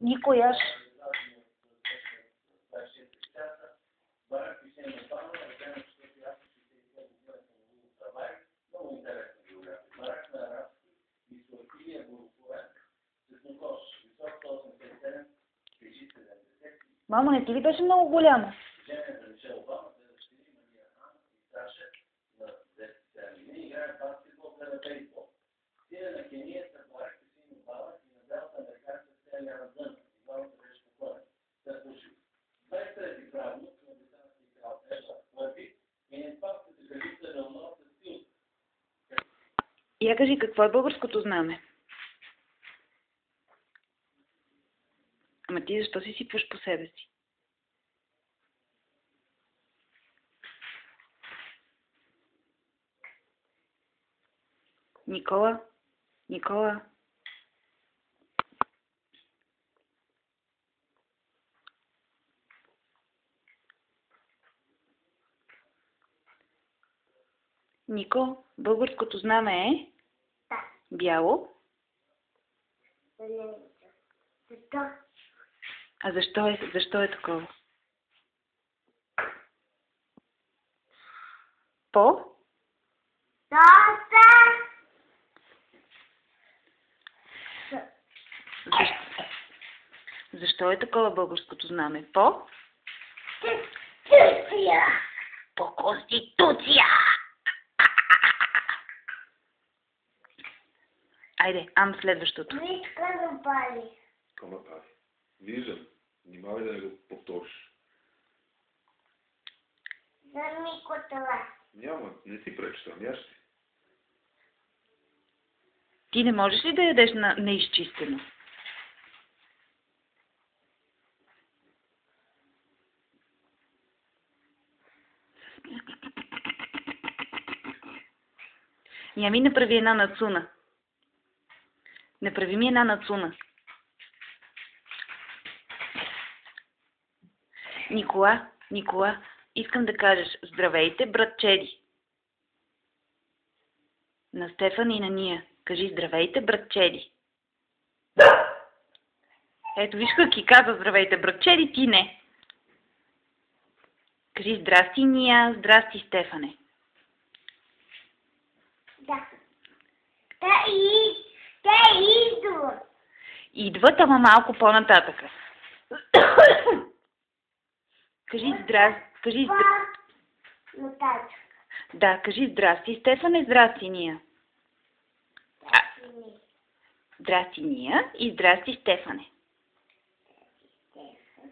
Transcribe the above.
Никояш. Мамо, не ти ли беше много голямо? Я кажи, какво е българското знаме? Ама ти защо си сипваш по себе си? Никола? Никола? Нико, българското знаме е? Да. Бяло? Защо? А защо е такова? По? Защо е такова българското знаме? По? По Конституция! Айде, следващото. Вижка да пали. Ама пали. Виждам. Внимавай да не го повториш. За Мико това. Няма, не си пречи там, яш си. Ти не можеш ли да ядеш на неизчистено? Я ми направи една нацуна. Направи ми една нацуна. Никола, искам да кажеш здравейте, братчеди. На Стефан и на Ния. Кажи здравейте, братчеди. Ето, виж как и каза здравейте, братчеди, ти не. Кажи здрасти, Ния, здрасти, Стефане. Да. Те идват. Идват, ама малко по-нататъка. Кажи здрасти. Нататък. Да, кажи здрасти, Стефане, здрасти, Ния. Здрасти, Ния и здрасти, Стефане. Стефан.